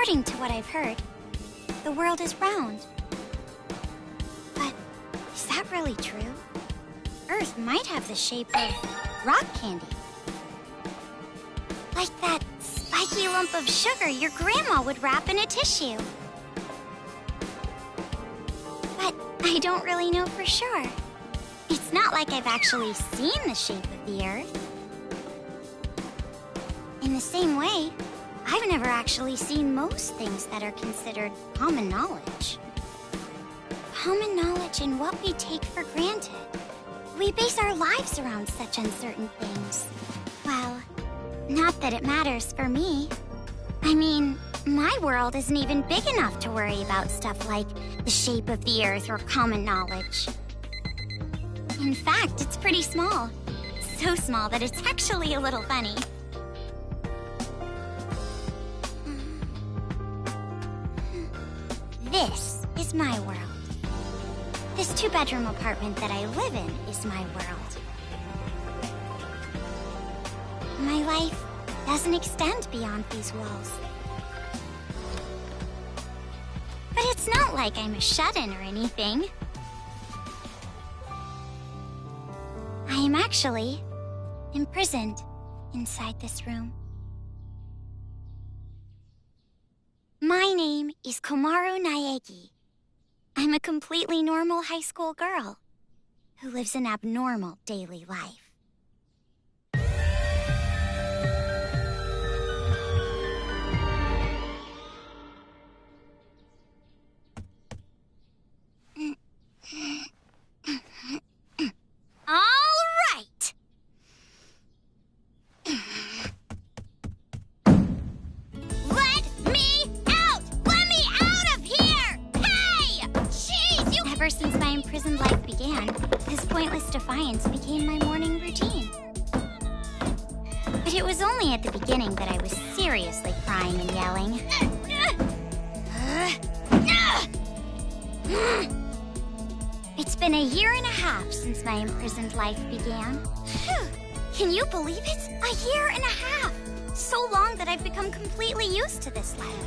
According to what I've heard, the world is round. But is that really true? Earth might have the shape of rock candy. Like that spiky lump of sugar your grandma would wrap in a tissue. But I don't really know for sure. It's not like I've actually seen the shape of the Earth. In the same way, I've never actually seen most things that are considered common knowledge. Common knowledge in what we take for granted. We base our lives around such uncertain things. Well, not that it matters for me. I mean, my world isn't even big enough to worry about stuff like the shape of the Earth or common knowledge. In fact, it's pretty small. So small that it's actually a little funny. This is my world. This two-bedroom apartment that I live in is my world. My life doesn't extend beyond these walls. But it's not like I'm a shut-in or anything. I am actually imprisoned inside this room. My name is Komaru Naegi. I'm a completely normal high school girl who lives an abnormal daily life. All right. Let me out! Let me out of here! Hey! Jeez, you... Ever since my imprisoned life began, this pointless defiance became my morning routine. But it was only at the beginning that I was seriously crying and yelling. It's been a year and a half since my imprisoned life began. Phew. Can you believe it? A year and a half! So long that I've become completely used to this life.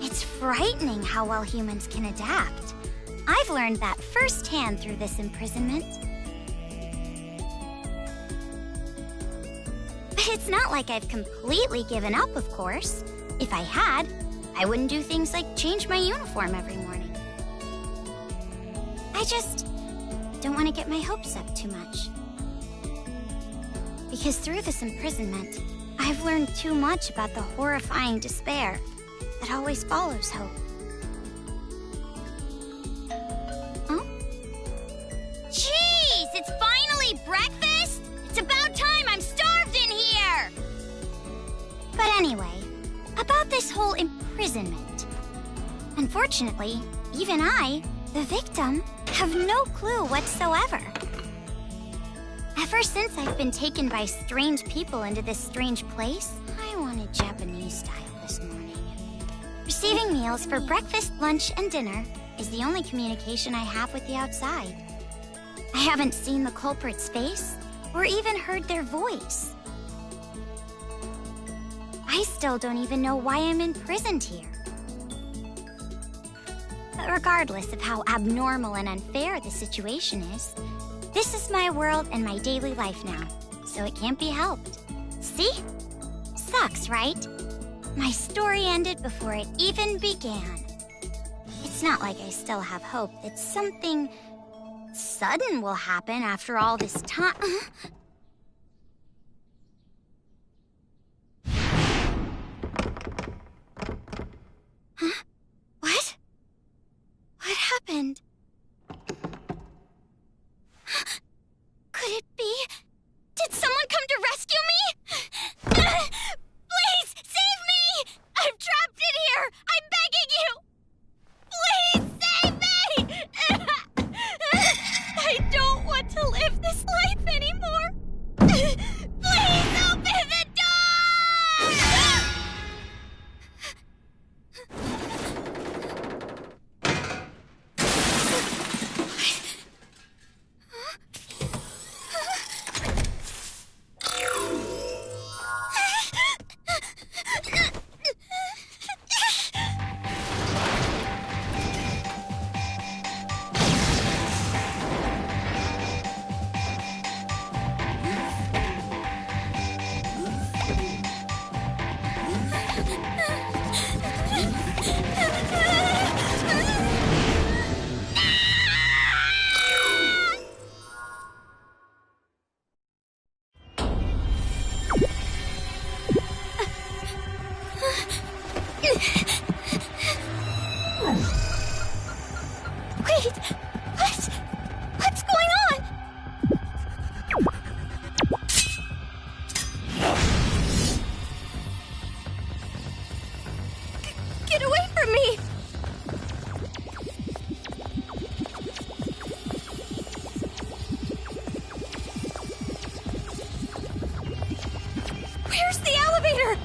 It's frightening how well humans can adapt. I've learned that firsthand through this imprisonment. But it's not like I've completely given up, of course. If I had, I wouldn't do things like change my uniform every morning. I just don't want to get my hopes up too much. Because through this imprisonment, I've learned too much about the horrifying despair that always follows hope. Huh? Jeez, it's finally breakfast? It's about time, I'm starved in here! But anyway, about this whole imprisonment. Unfortunately, even I, the victim, have no clue whatsoever. Ever since I've been taken by strange people into this strange place, I wanted Japanese style this morning. Receiving meals for breakfast, lunch, and dinner is the only communication I have with the outside. I haven't seen the culprit's face or even heard their voice. I still don't even know why I'm imprisoned here. But regardless of how abnormal and unfair the situation is, this is my world and my daily life now, so it can't be helped. See? Sucks, right? My story ended before it even began. It's not like I still have hope that something sudden will happen after all this time. Huh? What? What happened? Could it be? Did someone come to rescue me? Please, save me! I'm trapped in here! I'm begging you! Please, save me! I don't want to live this life anymore. Where's the elevator?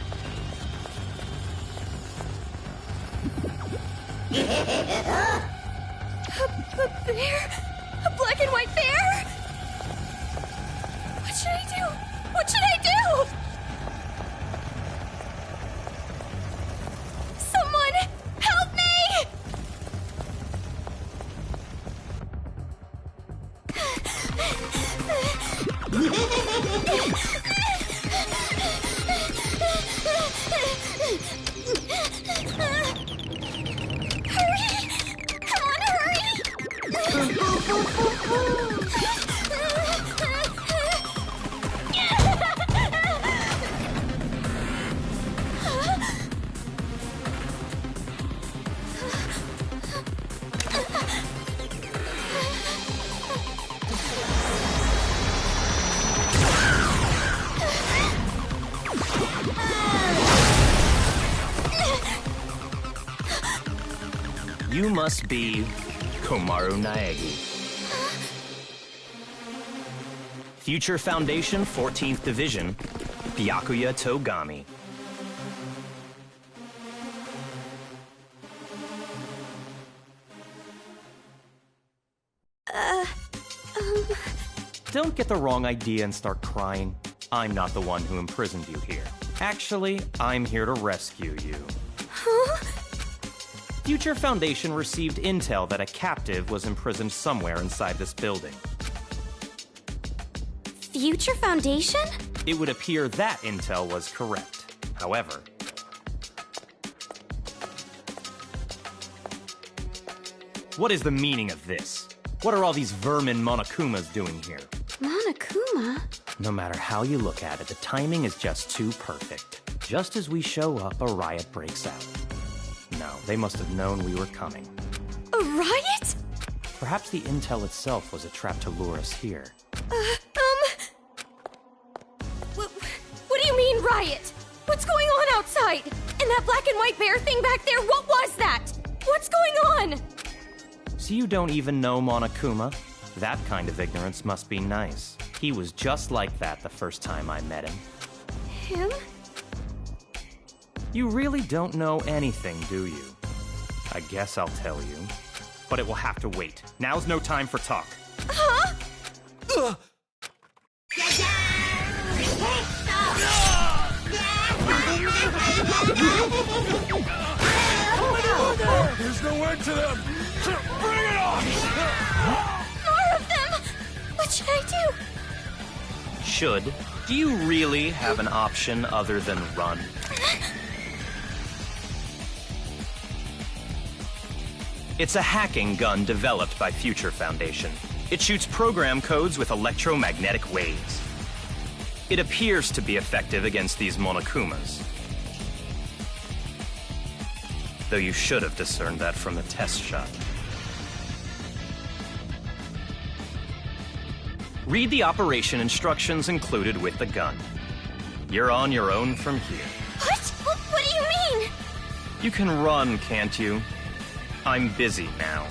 A bear? A black and white bear? What should I do? What should I do? Someone help me! Hurry! Come on, hurry! You must be Komaru Naegi. Future Foundation 14th Division, Byakuya Togami. Don't get the wrong idea and start crying. I'm not the one who imprisoned you here. Actually, I'm here to rescue you. Huh? Future Foundation received intel that a captive was imprisoned somewhere inside this building. Future Foundation? It would appear that intel was correct. However, what is the meaning of this? What are all these vermin Monokumas doing here? Monokuma? No matter how you look at it, the timing is just too perfect. Just as we show up, a riot breaks out. No, they must have known we were coming. A riot? Perhaps the intel itself was a trap to lure us here. What do you mean, riot? What's going on outside? And that black and white bear thing back there, what was that? What's going on? So you don't even know Monokuma? That kind of ignorance must be nice. He was just like that the first time I met him. Him? You really don't know anything, do you? I guess I'll tell you. But it will have to wait. Now's no time for talk. Huh? Ugh. There's no end to them! Bring it on! More of them! What should I do? Should? Do you really have an option other than run? It's a hacking gun developed by Future Foundation. It shoots program codes with electromagnetic waves. It appears to be effective against these Monokumas. Though you should have discerned that from the test shot. Read the operation instructions included with the gun. You're on your own from here. What do you mean? You can run, can't you? I'm busy now.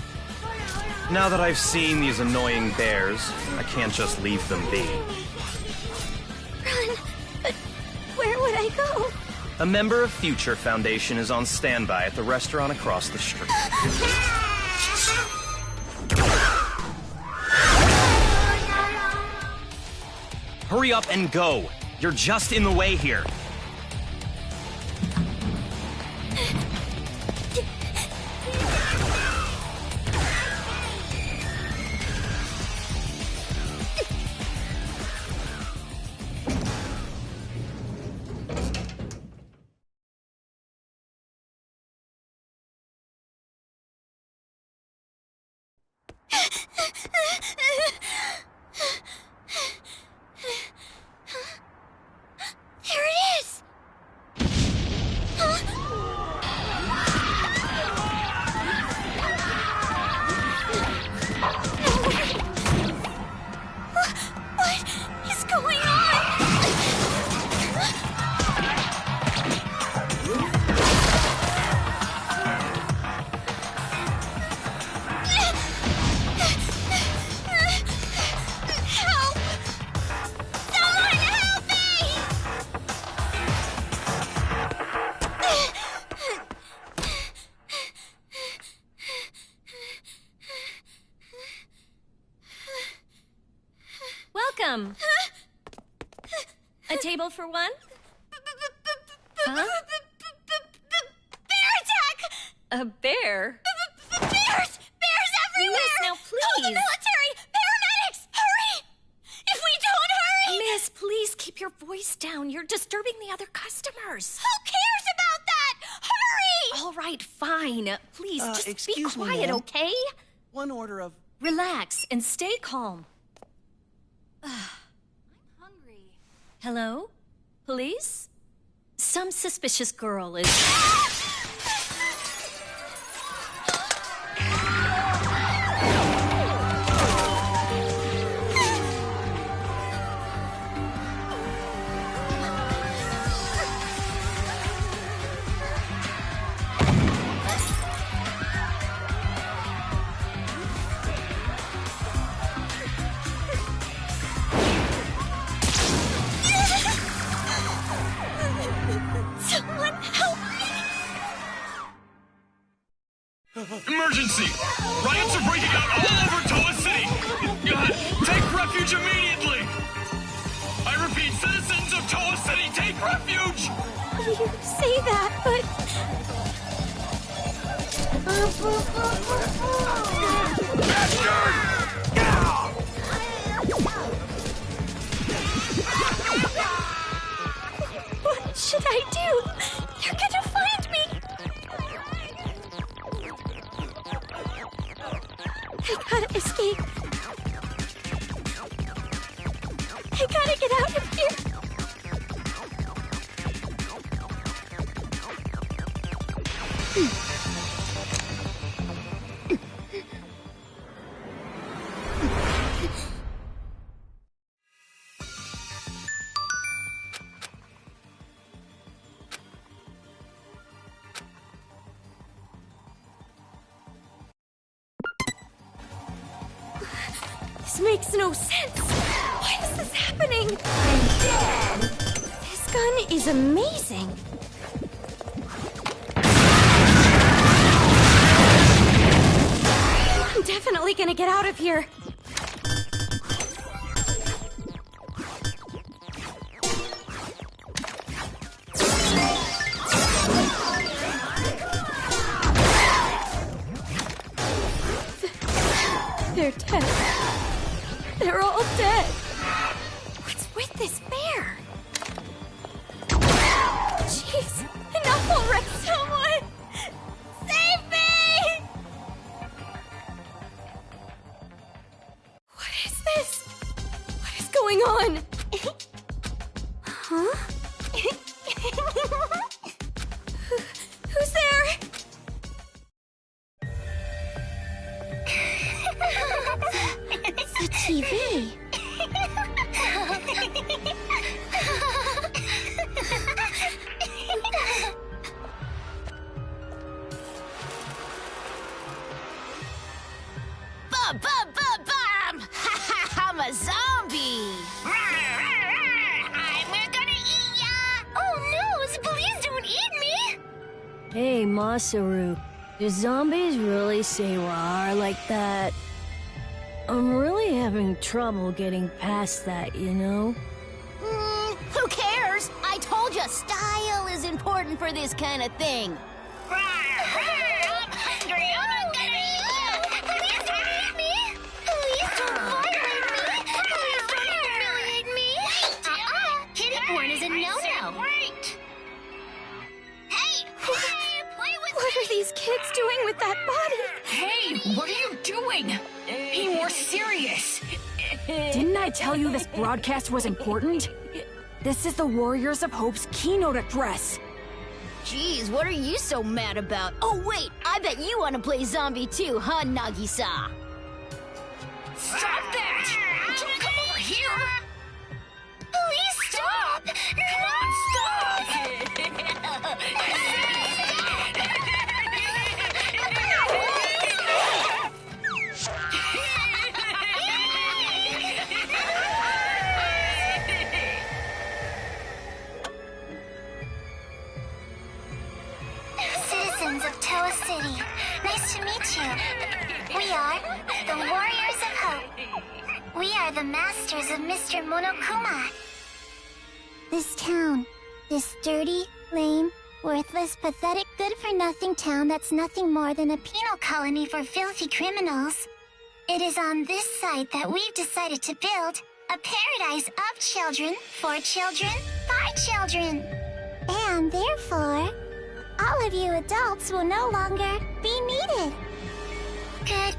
Now that I've seen these annoying bears, I can't just leave them be. Run? But where would I go? A member of Future Foundation is on standby at the restaurant across the street. Hurry up and go! You're just in the way here. There it is! What is going on? A table for one? Huh? Bear attack! A bear? Bears! Bears everywhere! Miss, now Call the please! military! Paramedics! Hurry! If we don't hurry! Miss, please keep your voice down. You're disturbing the other customers. Who cares about that? Hurry! All right, fine. Please, just be excuse me, quiet, ma'am. okay? One order of... Relax and stay calm. I'm hungry. Hello? Police? Some suspicious girl is... Someone help me! Emergency! Riots are breaking out all over Toa City! Take refuge immediately! I repeat, citizens of Toa City, take refuge! You say that, but... What should I do? They're gonna find me! I gotta escape. I gotta get out of here. This makes no sense. Why is this happening? This gun is amazing. I'm definitely gonna get out of here. They're dead. They're all dead. What's with this bear? Jeez, enough already. Someone! Save me! What is this? What is going on? Huh? Who's there? The TV. Bum! I'm a zombie! I'm gonna eat ya! Oh no, please don't eat me! Hey, Masaru, do zombies really say rawr like that? I'm really having trouble getting past that, you know? Who cares? I told you, style is important for this kind of thing. I'm hungry. I'm gonna eat you. Please don't eat me. Please don't violate me. Please don't humiliate me. Kitty porn is a no-no. Wait. Hey, play with What are these kids doing with that body? Hey, what are you doing? Be more serious. Didn't I tell you this broadcast was important? This is the Warriors of Hope's keynote address. Jeez, what are you so mad about? Oh, wait, I bet you want to play zombie too, huh, Nagisa? Stop that! Can you come over here? Please stop! Come on, stop! Citizens of Toa City, nice to meet you. We are the Warriors of Hope. We are the masters of Mr. Monokuma. This town, this dirty, lame, worthless, pathetic, good-for-nothing town that's nothing more than a penal colony for filthy criminals. It is on this site that we've decided to build a paradise of children, for children, by children. And therefore, all of you adults will no longer be needed. Goodbye!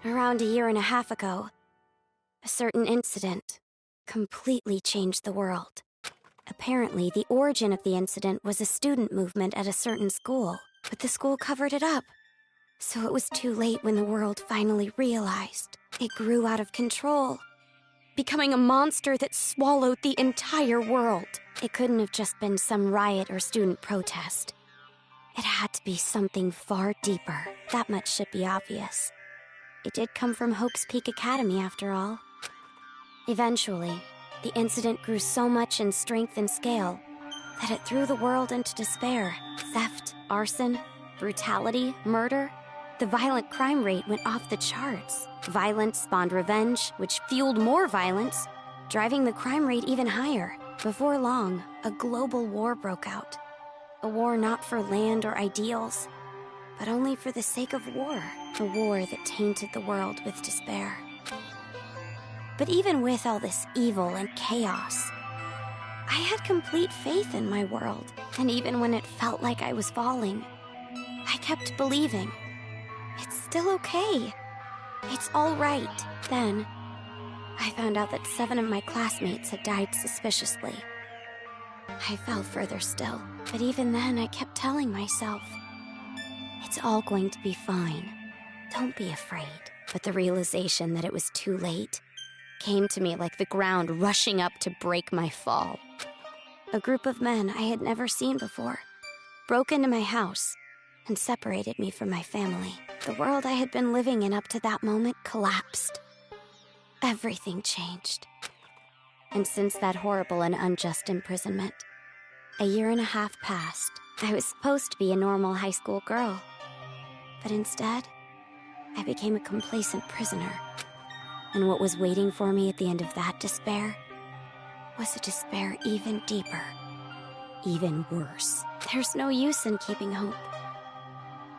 Around a year and a half ago, a certain incident completely changed the world. Apparently, the origin of the incident was a student movement at a certain school, but the school covered it up. So it was too late when the world finally realized. It grew out of control, becoming a monster that swallowed the entire world. It couldn't have just been some riot or student protest. It had to be something far deeper. That much should be obvious. It did come from Hope's Peak Academy, after all. Eventually, the incident grew so much in strength and scale that it threw the world into despair. Theft, arson, brutality, murder. The violent crime rate went off the charts. Violence spawned revenge, which fueled more violence, driving the crime rate even higher. Before long, a global war broke out. A war not for land or ideals, but only for the sake of war. A war that tainted the world with despair. But even with all this evil and chaos, I had complete faith in my world. And even when it felt like I was falling, I kept believing. It's still okay. It's all right. Then, I found out that 7 of my classmates had died suspiciously. I fell further still. But even then, I kept telling myself, it's all going to be fine. Don't be afraid. But the realization that it was too late came to me like the ground rushing up to break my fall. A group of men I had never seen before broke into my house and separated me from my family. The world I had been living in up to that moment collapsed. Everything changed. And since that horrible and unjust imprisonment, a year and a half passed. I was supposed to be a normal high school girl, but instead, I became a complacent prisoner. And what was waiting for me at the end of that despair was a despair even deeper, even worse. There's no use in keeping hope.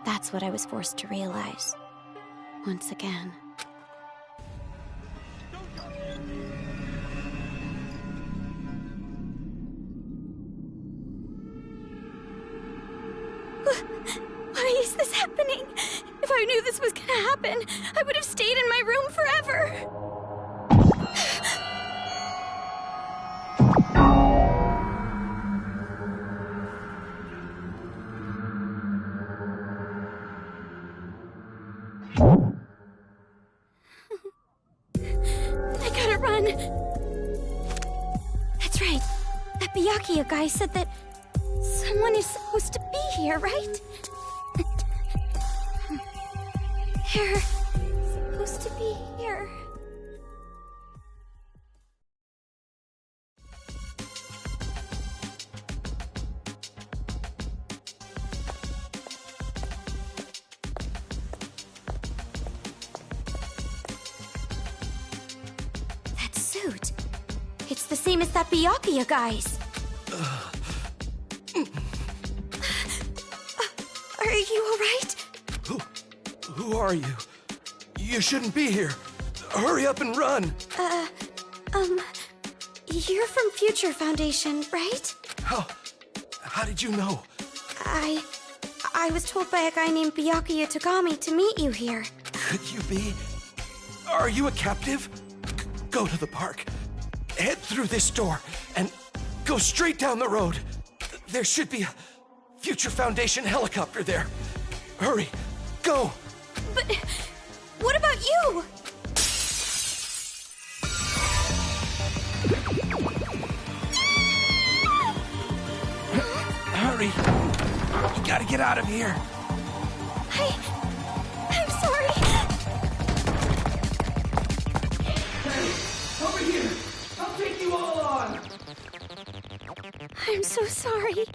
That's what I was forced to realize, once again. Why is this happening? If I knew this was gonna happen, I would have stayed in my room forever. right. That Byakuya guy said that someone is supposed to be here, right? They're supposed to be here. That suit. It's the same as that Byakuya guy's. Are you alright? Who are you? You shouldn't be here. Hurry up and run. You're from Future Foundation, right? How did you know? I was told by a guy named Byakuya Togami to meet you here. Could you be? Are you a captive? Go to the park. Head through this door and go straight down the road. There should be a Future Foundation helicopter there. Hurry, go. But what about you? Hurry. You gotta get out of here. I'm sorry. Hey, over here. I'll take you all on. I'm so sorry.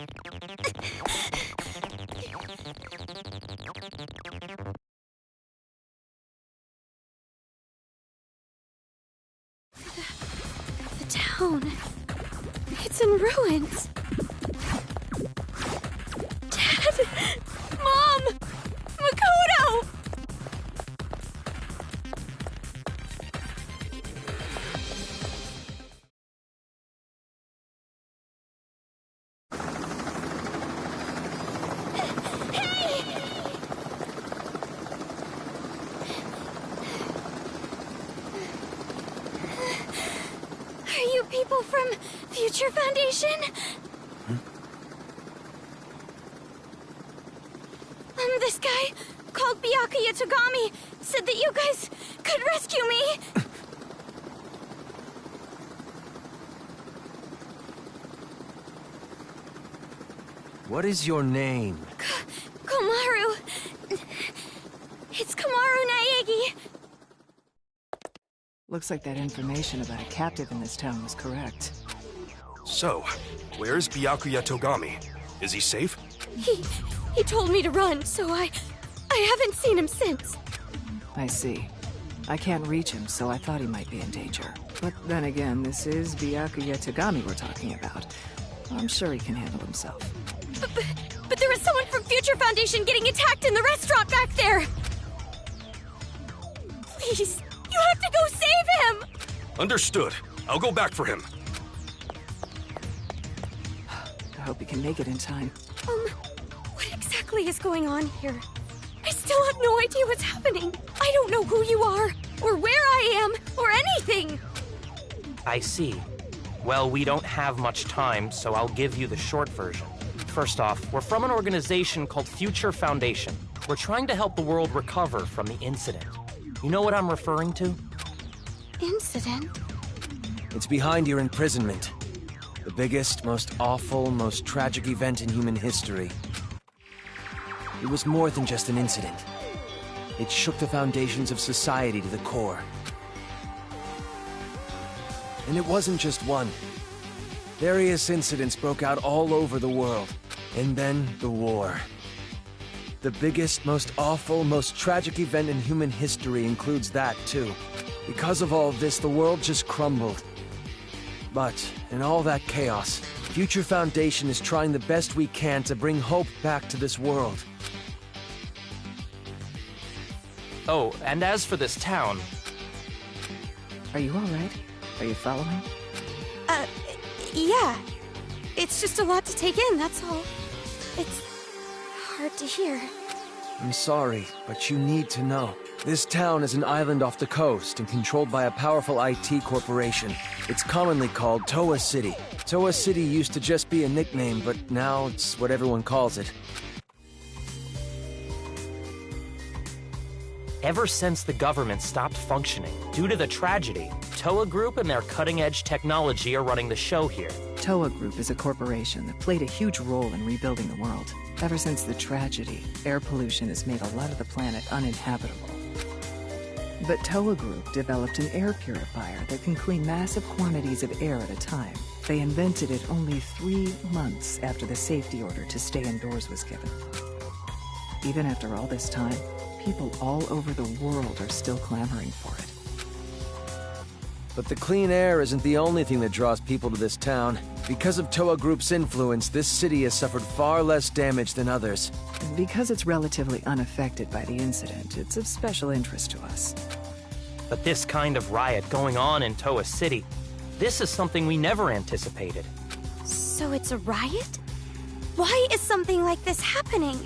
The town. It's in ruins. Dad! Mom! Makoto! Are you people from Future Foundation? This guy, called Byakuya Togami, said that you guys could rescue me. What is your name? Komaru. It's Komaru Naegi. Looks like that information about a captive in this town was correct. So, where's Byakuya Togami? Is he safe? He told me to run, so I haven't seen him since. I see. I can't reach him, so I thought he might be in danger. But then again, this is Byakuya Togami we're talking about. I'm sure he can handle himself. But there was someone from Future Foundation getting attacked in the restaurant back there! Please, you have to go save him! Understood. I'll go back for him. I hope he can make it in time. What exactly is going on here? I still have no idea what's happening. I don't know who you are, or where I am, or anything. I see. Well, we don't have much time, so I'll give you the short version. First off, we're from an organization called Future Foundation. We're trying to help the world recover from the incident. You know what I'm referring to? Incident? It's behind your imprisonment. The biggest, most awful, most tragic event in human history. It was more than just an incident. It shook the foundations of society to the core. And it wasn't just one. Various incidents broke out all over the world. And then the war. The biggest, most awful, most tragic event in human history includes that, too. Because of all this, the world just crumbled. But, in all that chaos, Future Foundation is trying the best we can to bring hope back to this world. Oh, and as for this town... Are you alright? Are you following? Yeah. It's just a lot to take in, that's all. It's hard to hear. I'm sorry, but you need to know. This town is an island off the coast and controlled by a powerful IT corporation. It's commonly called Towa City. Towa City used to just be a nickname, but now it's what everyone calls it. Ever since the government stopped functioning due to the tragedy, Toa Group and their cutting-edge technology are running the show here. Toa Group is a corporation that played a huge role in rebuilding the world. Ever since the tragedy, air pollution has made a lot of the planet uninhabitable. But Toa Group developed an air purifier that can clean massive quantities of air at a time. They invented it only 3 months after the safety order to stay indoors was given. Even after all this time, people all over the world are still clamoring for it. But the clean air isn't the only thing that draws people to this town. Because of Toa Group's influence, this city has suffered far less damage than others. Because it's relatively unaffected by the incident, it's of special interest to us. But this kind of riot going on in Toa City, this is something we never anticipated. So it's a riot? Why is something like this happening?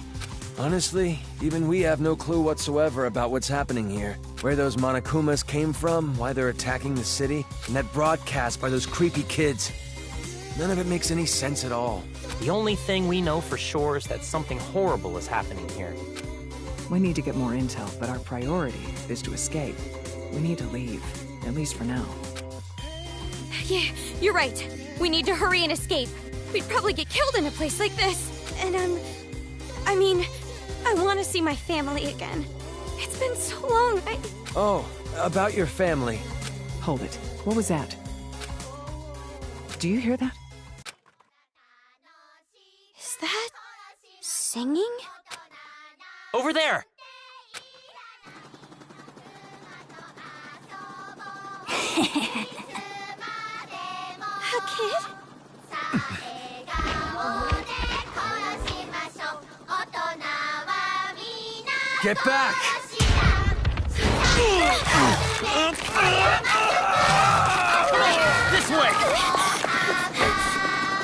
Honestly, even we have no clue whatsoever about what's happening here. Where those Monokumas came from, why they're attacking the city, and that broadcast by those creepy kids. None of it makes any sense at all. The only thing we know for sure is that something horrible is happening here. We need to get more intel, but our priority is to escape. We need to leave, at least for now. Yeah, you're right. We need to hurry and escape. We'd probably get killed in a place like this. And I want to see my family again. It's been so long, Oh, about your family. Hold it. What was that? Do you hear that? Is that... singing? Over there! A kid? Get back! This way!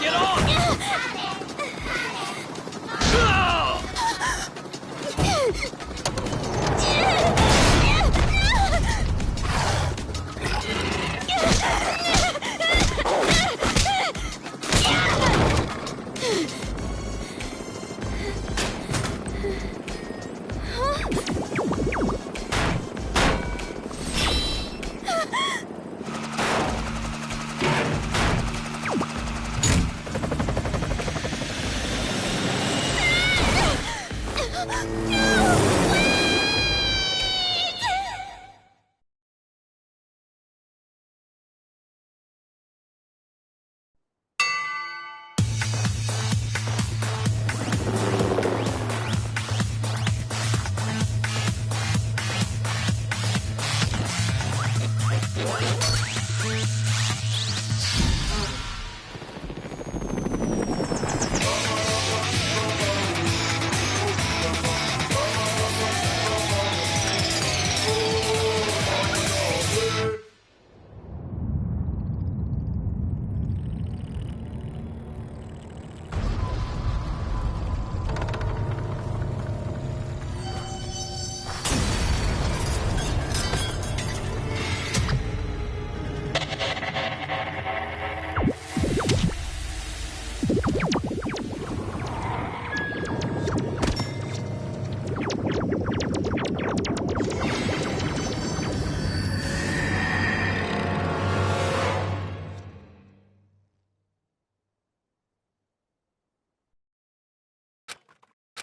Get on!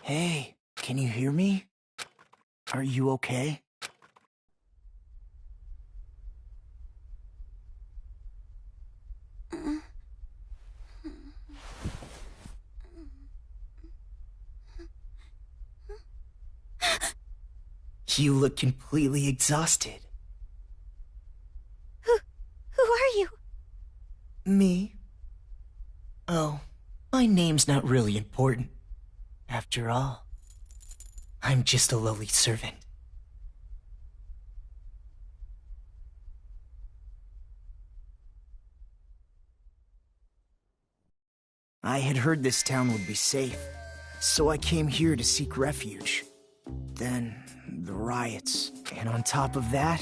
Hey, can you hear me? Are you okay? You look completely exhausted. Who are you? Me? Oh, my name's not really important. After all, I'm just a lowly servant. I had heard this town would be safe, so I came here to seek refuge. Then, the riots, and on top of that,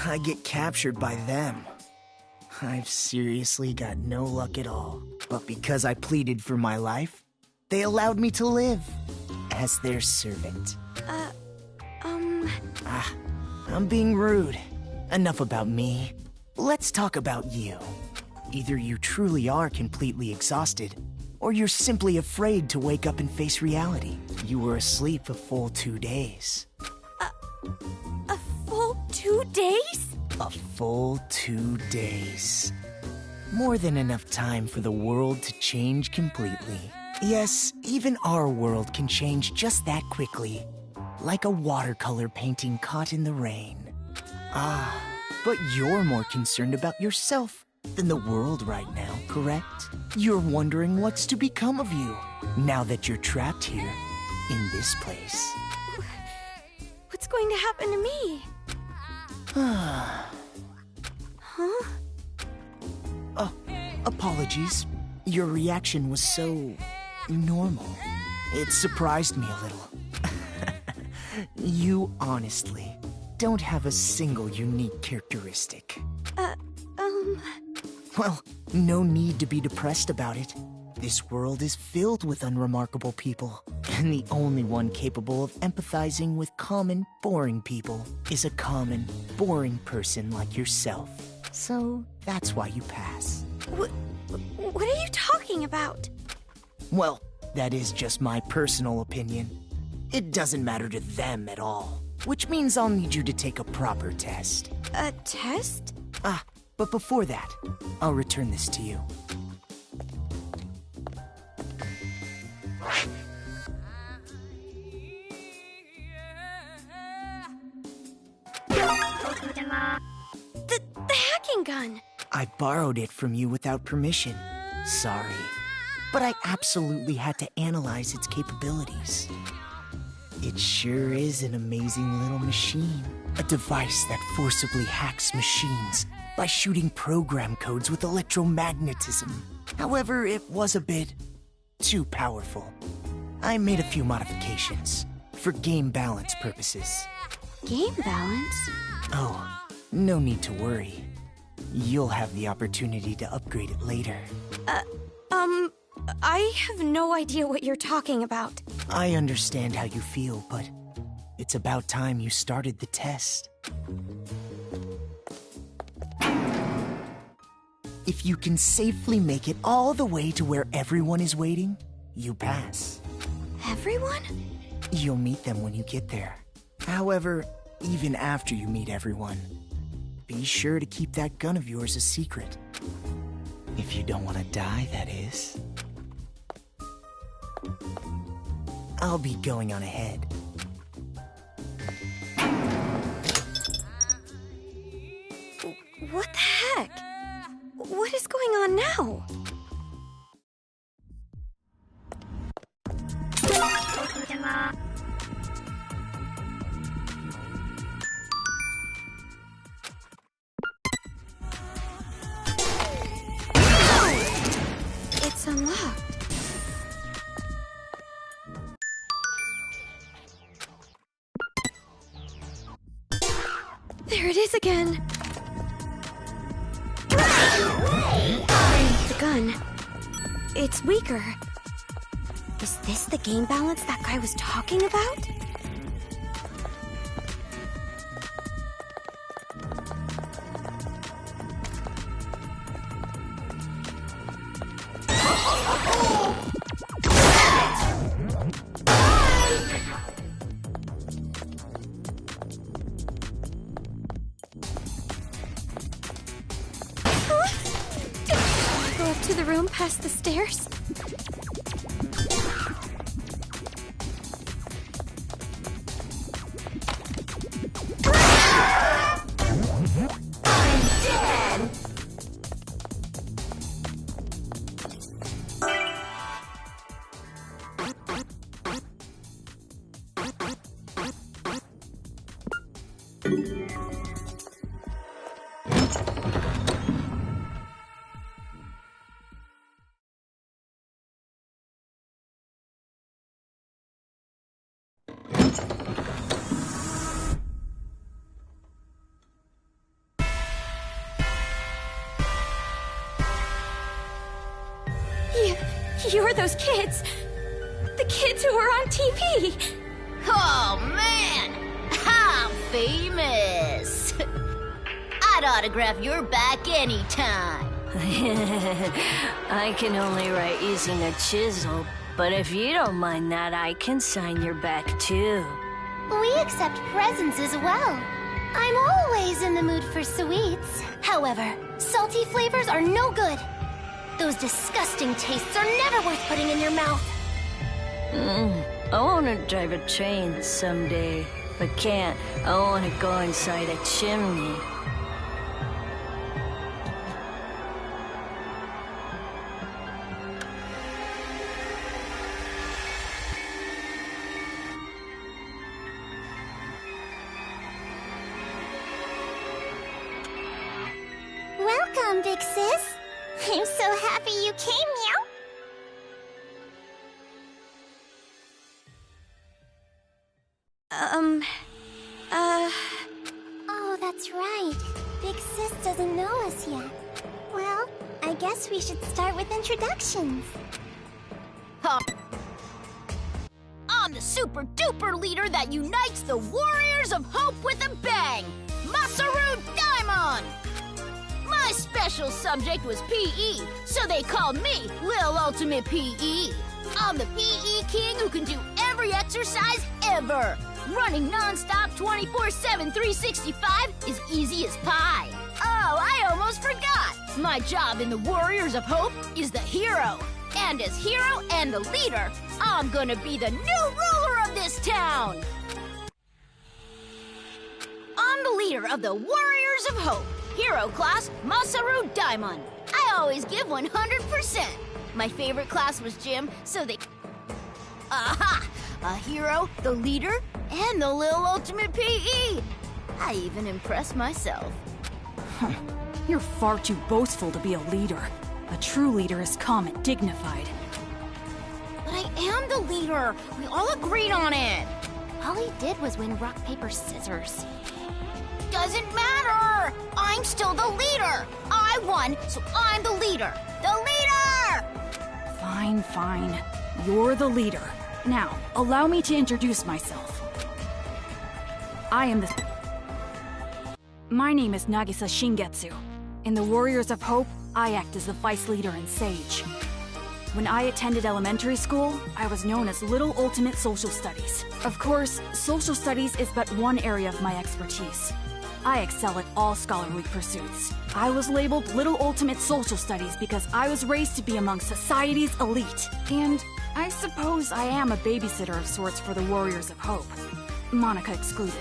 I get captured by them. I've seriously got no luck at all. But because I pleaded for my life, they allowed me to live as their servant. I'm being rude. Enough about me. let's talk about you. Either you truly are completely exhausted, or you're simply afraid to wake up and face reality. You were asleep a full 2 days. A full 2 days? A full 2 days. More than enough time for the world to change completely. Yes, even our world can change just that quickly. Like a watercolor painting caught in the rain. Ah, but you're more concerned about yourself than the world right now, correct? You're wondering what's to become of you, now that you're trapped here, in this place. What's going to happen to me? Huh? Apologies. Your reaction was so... normal. It surprised me a little. You honestly don't have a single unique characteristic. Well, no need to be depressed about it. This world is filled with unremarkable people, and the only one capable of empathizing with common, boring people is a common, boring person like yourself. So, that's why you pass. What are you talking about? Well, that is just my personal opinion. It doesn't matter to them at all. Which means I'll need you to take a proper test. A test? But before that, I'll return this to you. The hacking gun! I borrowed it from you without permission. Sorry. But I absolutely had to analyze its capabilities. It sure is an amazing little machine. A device that forcibly hacks machines by shooting program codes with electromagnetism. However, it was a bit too powerful. I made a few modifications for game balance purposes. Game balance? Oh, no need to worry. You'll have the opportunity to upgrade it later. I have no idea what you're talking about. I understand how you feel, but it's about time you started the test. If you can safely make it all the way to where everyone is waiting, you pass. Everyone? You'll meet them when you get there. However, even after you meet everyone, be sure to keep that gun of yours a secret. If you don't want to die, that is. I'll be going on ahead. What the heck? What is going on now? It's unlocked. There it is again. The gun. It's weaker. Is this the game balance that guy was talking about? Go up to the room past the stairs? You're those kids. The kids who were on TV. Oh, man! I'm famous! I I'd autograph your back anytime. I can only write using a chisel, but if you don't mind that, I can sign your back too. We accept presents as well. I'm always in the mood for sweets. However, salty flavors are no good. Those disgusting tastes are never worth putting in your mouth. I want to drive a train someday, but can't. I want to go inside a chimney. Welcome, Big Sis. I'm so happy you came, Meow. Oh, that's right. Big Sis doesn't know us yet. Well, I guess we should start with introductions. I'm the super-duper leader that unites the Warriors of Hope with a bang! Masaru Daimon! My special subject was PE, so they called me Lil Ultimate PE. I'm the PE king who can do every exercise ever. Running non-stop 24/7 365 is easy as pie. Oh, I almost forgot. My job in the Warriors of Hope is the hero. And as hero and the leader, I'm gonna be the new ruler of this town. I'm the leader of the Warriors of Hope. Hero class, Masaru Daimon. I always give 100%. My favorite class was gym, so they... Aha! A hero, the leader, and the Lil Ultimate PE. I even impressed myself. You're far too boastful to be a leader. A true leader is calm and dignified. But I am the leader. We all agreed on it. All he did was win rock, paper, scissors. Doesn't matter! I'm still the leader! I won, so I'm the leader! The leader! Fine, fine. You're the leader. Now, allow me to introduce myself. My name is Nagisa Shingetsu. In the Warriors of Hope, I act as the vice leader and sage. When I attended elementary school, I was known as Little Ultimate Social Studies. Of course, social studies is but one area of my expertise. I excel at all scholarly pursuits. I was labeled Little Ultimate Social Studies because I was raised to be among society's elite. And I suppose I am a babysitter of sorts for the Warriors of Hope. Monica excluded.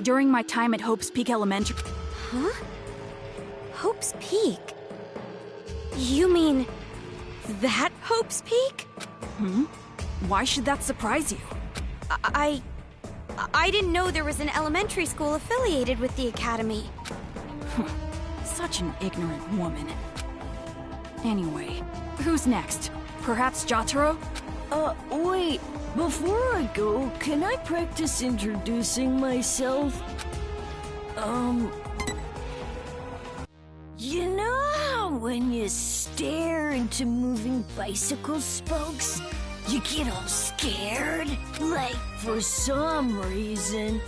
During my time at Hope's Peak Elementary... Huh? Hope's Peak? You mean... that Hope's Peak? Why should that surprise you? I didn't know there was an elementary school affiliated with the Academy. Such an ignorant woman. Anyway, who's next? Perhaps Jotaro? Wait. Before I go, can I practice introducing myself? You know how when you stare into moving bicycle spokes, you get all scared? Like, for some reason,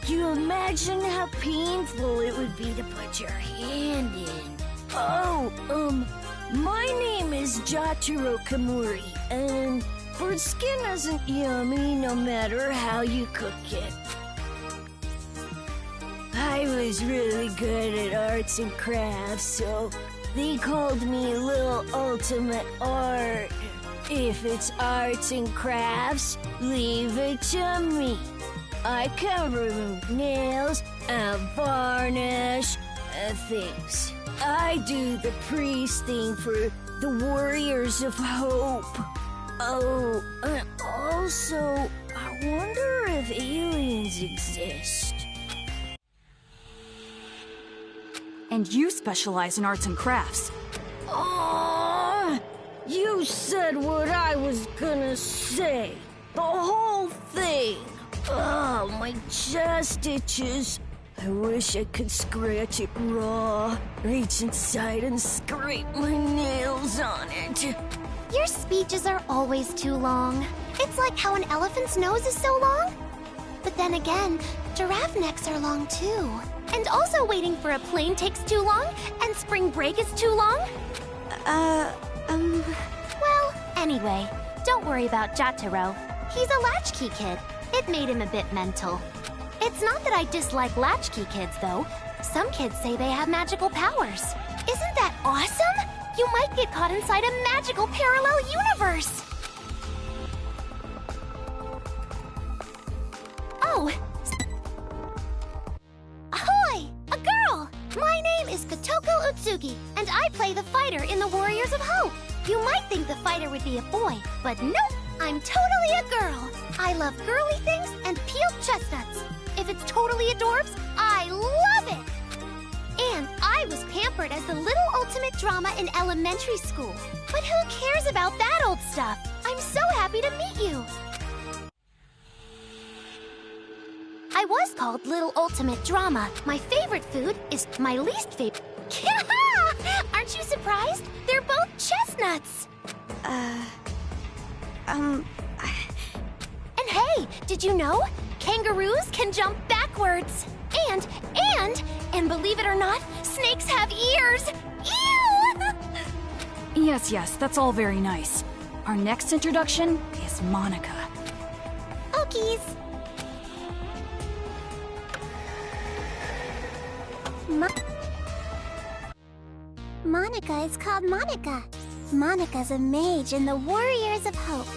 you imagine how painful it would be to put your hand in. My name is Jotaro Kamuri, and bird skin isn't yummy no matter how you cook it. I was really good at arts and crafts, so they called me Lil Ultimate Art. If it's arts and crafts, leave it to me. I can remove nails and varnish things. I do the priest thing for the Warriors of Hope. Oh, and also, I wonder if aliens exist. And you specialize in arts and crafts. You said what I was gonna say. The whole thing. Oh, my chest itches. I wish I could scratch it raw, reach inside and scrape my nails on it. Your speeches are always too long. It's like how an elephant's nose is so long. But then again, giraffe necks are long too. And also waiting for a plane takes too long, and spring break is too long? Well, anyway, don't worry about Jotaro. He's a latchkey kid. It made him a bit mental. It's not that I dislike latchkey kids, though. Some kids say they have magical powers. Isn't that awesome? You might get caught inside a magical parallel universe! Oh! Ahoy! A girl! My name is Kotoko Utsugi, and I play the fighter in the Warriors of Hope. You might think the fighter would be a boy, but nope! I'm totally a girl! I love girly things and peeled chestnuts. If it's totally adorbs, I love it! And I was pampered as the little ultimate drama in elementary school. But who cares about that old stuff? I'm so happy to meet you! I was called Little Ultimate Drama. My favorite food is my least favorite. Aren't you surprised? They're both chestnuts! And hey, did you know? Kangaroos can jump backwards! And believe it or not, snakes have ears! Ew! Yes, that's all very nice. Our next introduction is Monika. Okies! Monika is called Monika. Monika's a mage in the Warriors of Hope.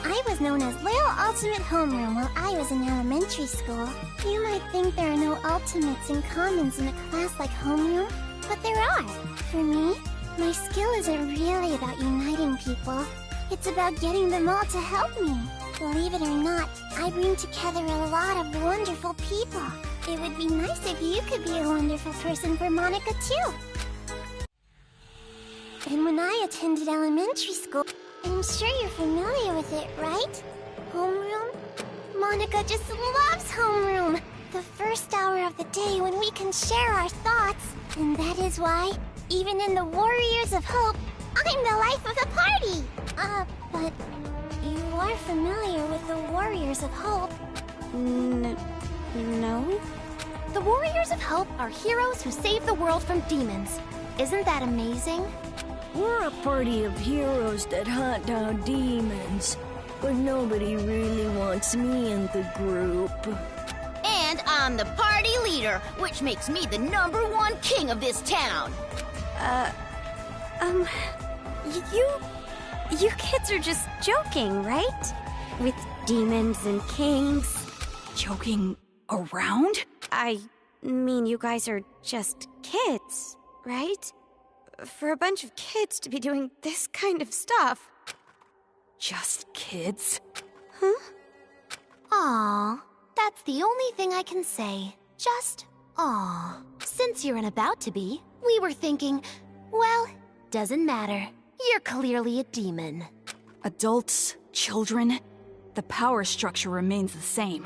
I was known as Little Ultimate Homeroom while I was in elementary school. You might think there are no ultimates and commons in a class like homeroom, but there are. For me, my skill isn't really about uniting people. It's about getting them all to help me. Believe it or not, I bring together a lot of wonderful people. It would be nice if you could be a wonderful person for Monika too. And when I attended elementary school, I'm sure you're familiar with it, right? Homeroom? Monika just loves homeroom! The first hour of the day when we can share our thoughts. And that is why, even in the Warriors of Hope, I'm the life of the party! But you are familiar with the Warriors of Hope? No? The Warriors of Hope are heroes who save the world from demons. Isn't that amazing? We're a party of heroes that hunt down demons, but nobody really wants me in the group. And I'm the party leader, which makes me the #1 king of this town. You kids are just joking, right? With demons and kings. Joking around? I mean, you guys are just kids, right? For a bunch of kids to be doing this kind of stuff. Just kids? Huh? Aww, that's the only thing I can say. Just aww. Since you're an about to be, we were thinking, well, doesn't matter. You're clearly a demon. Adults, children, the power structure remains the same.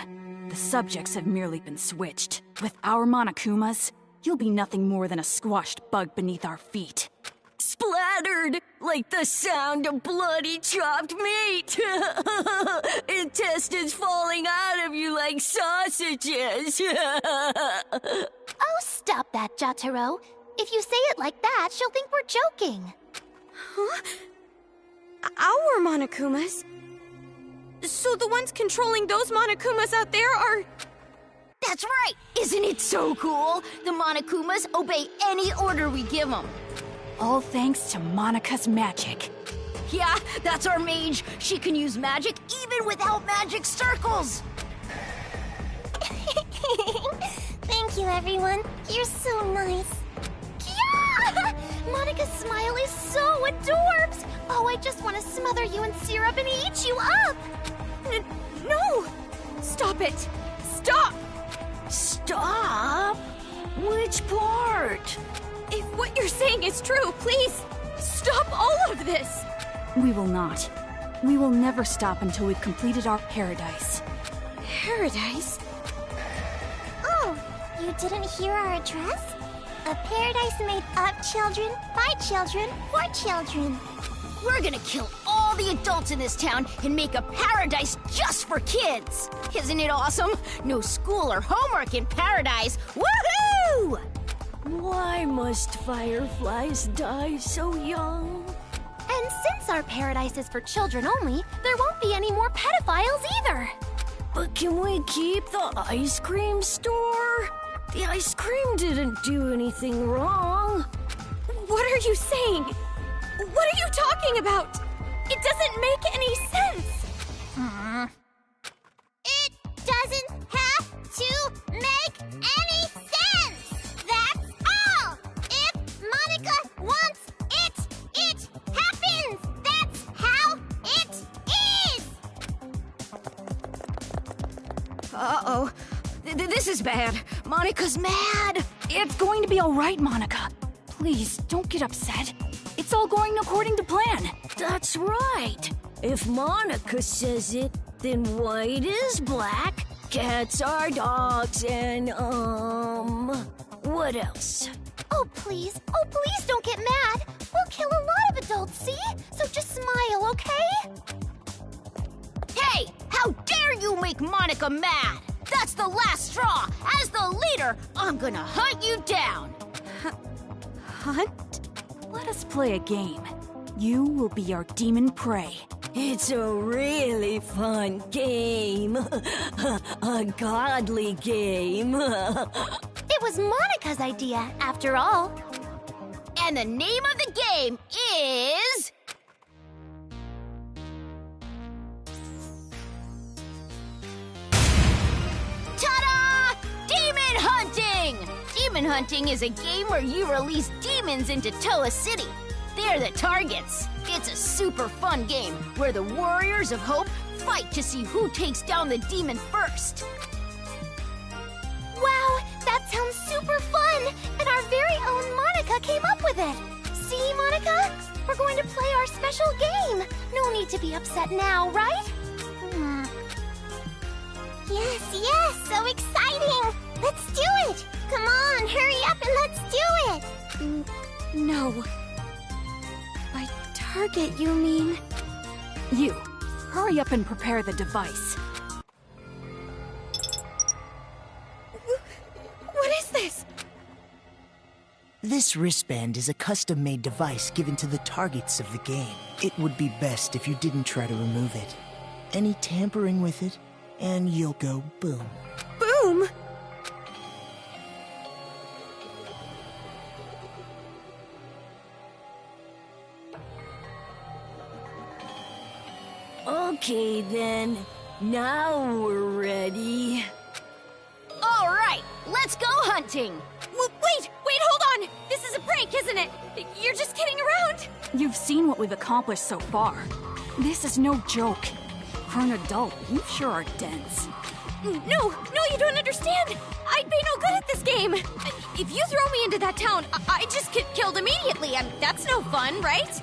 The subjects have merely been switched. With our Monokumas, you'll be nothing more than a squashed bug beneath our feet. Splattered! Like the sound of bloody chopped meat! Intestines falling out of you like sausages! Oh, stop that, Jotaro. If you say it like that, she'll think we're joking. Huh? Our Monokumas? So the ones controlling those Monokumas out there are... That's right! Isn't it so cool? The Monokumas obey any order we give them. All thanks to Monika's magic. Yeah, that's our mage. She can use magic even without magic circles. Thank you, everyone. You're so nice. Yeah! Monika's smile is so adorbs! Oh, I just want to smother you in syrup and eat you up! No! Stop it! Stop! Stop? Which part? If what you're saying is true, please, stop all of this! We will not. We will never stop until we've completed our paradise. Paradise? Oh, you didn't hear our address? A paradise made of children, by children, for children. We're gonna kill all the adults in this town and make a paradise just for kids. Isn't it awesome? No school or homework in paradise. Woohoo! Why must fireflies die so young? And since our paradise is for children only, there won't be any more pedophiles either. But can we keep the ice cream store? The ice cream didn't do anything wrong. What are you saying? What are you talking about? It doesn't make any sense. It doesn't have to make any sense! That's all! If Monica wants it, it happens! That's how it is! Uh-oh. This is bad. Monica's mad. It's going to be all right, Monica. Please, don't get upset. It's all going according to plan. That's right. If Monica says it, then white is black, cats are dogs, and, what else? Oh, please don't get mad. We'll kill a lot of adults, see? So just smile, okay? Hey, how dare you make Monica mad? That's the last straw. As the leader, I'm gonna hunt you down. Hunt? Let us play a game. You will be our demon prey. It's a really fun game. A godly game. It was Monica's idea, after all. And the name of the game is... Ta-da! Demon Hunting! Demon Hunting is a game where you release demons into Toa City. They're the targets. It's a super fun game where the Warriors of Hope fight to see who takes down the demon first. Wow, that sounds super fun! And our very own Monica came up with it! See, Monica? We're going to play our special game! No need to be upset now, right? Yes, so exciting! Let's do it! Come on, hurry up and let's do it! No. By target, you mean? You, hurry up and prepare the device. What is this? This wristband is a custom-made device given to the targets of the game. It would be best if you didn't try to remove it. Any tampering with it, and you'll go boom. Boom? Okay then, now we're ready. All right, let's go hunting. Wait, hold on! This is a prank, isn't it? You're just kidding around? You've seen what we've accomplished so far. This is no joke. For an adult, you sure are dense. No, you don't understand! I'd be no good at this game! If you throw me into that town, I just get killed immediately, and that's no fun, right?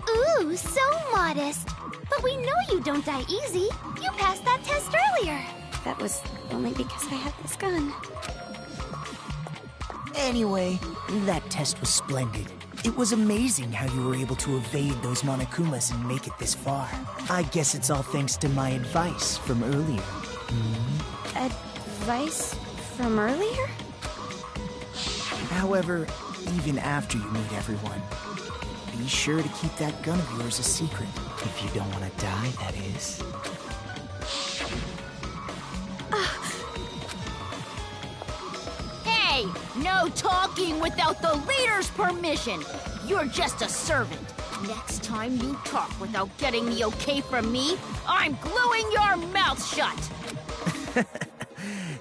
Ooh, so modest. But we know you don't die easy. You passed that test earlier. That was only because I had this gun. Anyway, that test was splendid. It was amazing how you were able to evade those Monokumas and make it this far. I guess it's all thanks to my advice from earlier. Advice from earlier? However, even after you meet everyone, be sure to keep that gun of yours a secret. If you don't want to die, that is. Hey, no talking without the leader's permission. You're just a servant. Next time you talk without getting the okay from me, I'm gluing your mouth shut.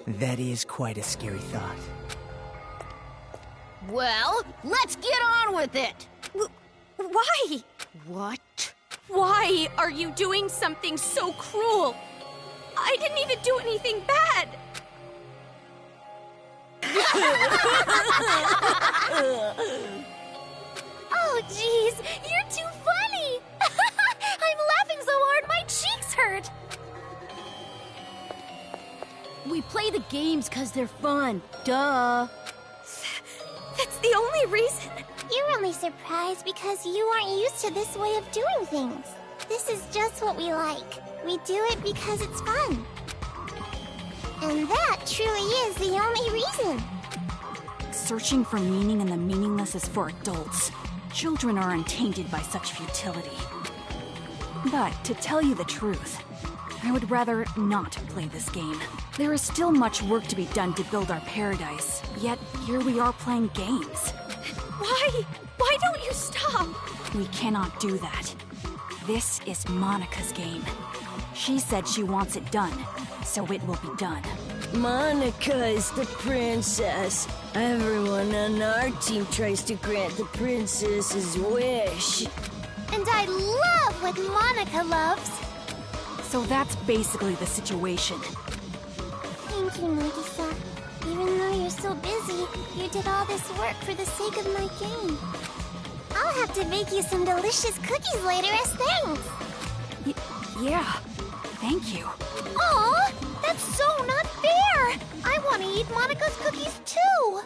That is quite a scary thought. Well, let's get on with it. Why? What? Why are you doing something so cruel? I didn't even do anything bad. Oh, jeez, you're too funny. I'm laughing so hard my cheeks hurt. We play the games because they're fun. Duh. That's the only reason. You're only surprised because you aren't used to this way of doing things. This is just what we like. We do it because it's fun. And that truly is the only reason. Searching for meaning in the meaningless is for adults. Children are untainted by such futility. But, to tell you the truth, I would rather not play this game. There is still much work to be done to build our paradise, yet here we are playing games. Why? Why don't you stop? We cannot do that. This is Monica's game. She said she wants it done, so it will be done. Monica is the princess. Everyone on our team tries to grant the princess's wish. And I love what Monica loves. So that's basically the situation. Thank you, Nagisa. Even though you're so busy, you did all this work for the sake of my game. I'll have to bake you some delicious cookies later as thanks. Yeah, thank you. Aw, that's so not fair! I want to eat Monica's cookies too!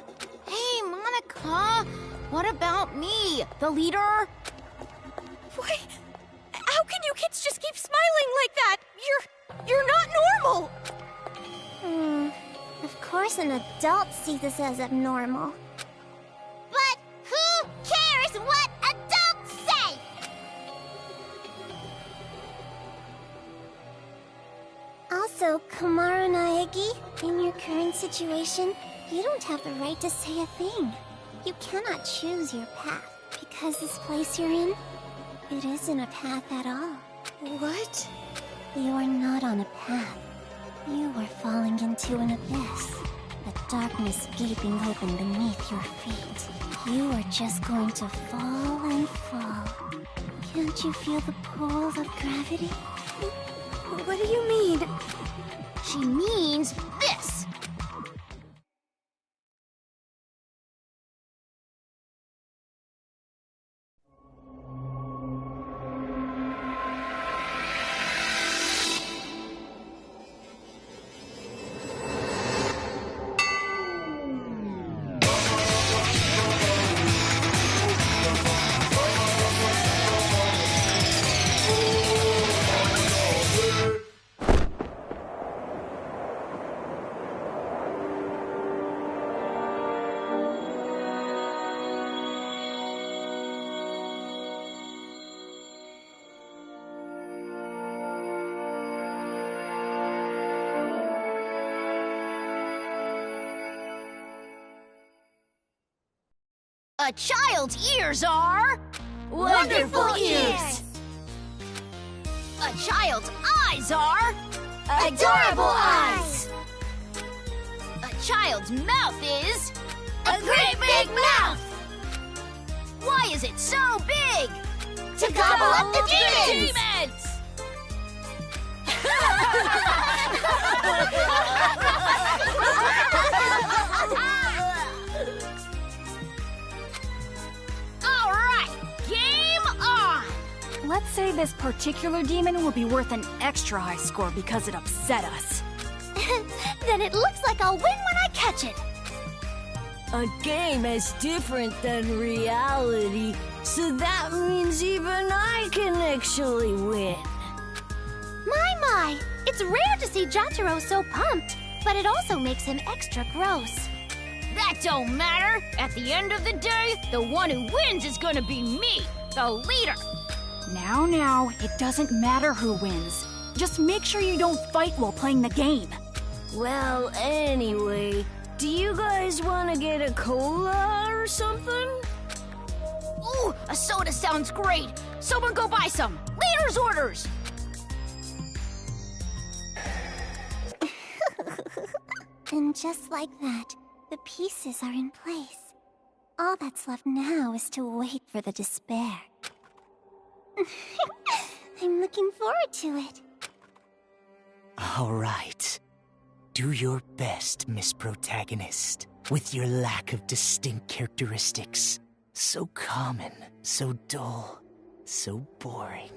Hey, Monica, what about me, the leader? Why? How can you kids just keep smiling like that? You're not normal! Of course an adult sees this as abnormal. But who cares what adults say? Also, Komaru Naegi, in your current situation, you don't have the right to say a thing. You cannot choose your path, because this place you're in, it isn't a path at all. What? You are not on a path. You are falling into an abyss. The darkness gaping open beneath your feet. You are just going to fall and fall. Can't you feel the pull of gravity? What do you mean? She means this! A child's ears are... Wonderful ears! A child's eyes are... Adorable eyes! A child's mouth is... A great big mouth! Why is it so big? To gobble up the demons! All right, game on! Let's say this particular demon will be worth an extra high score because it upset us. Then it looks like I'll win when I catch it. A game is different than reality, so that means even I can actually win. My! It's rare to see Jotaro so pumped, but it also makes him extra gross. That don't matter. At the end of the day, the one who wins is gonna be me, the leader. Now, it doesn't matter who wins. Just make sure you don't fight while playing the game. Well, anyway, do you guys want to get a cola or something? Ooh, a soda sounds great. Someone go buy some. Leader's orders. And just like that, the pieces are in place. All that's left now is to wait for the despair. I'm looking forward to it. All right. Do your best, Miss Protagonist. With your lack of distinct characteristics. So common, so dull, so boring.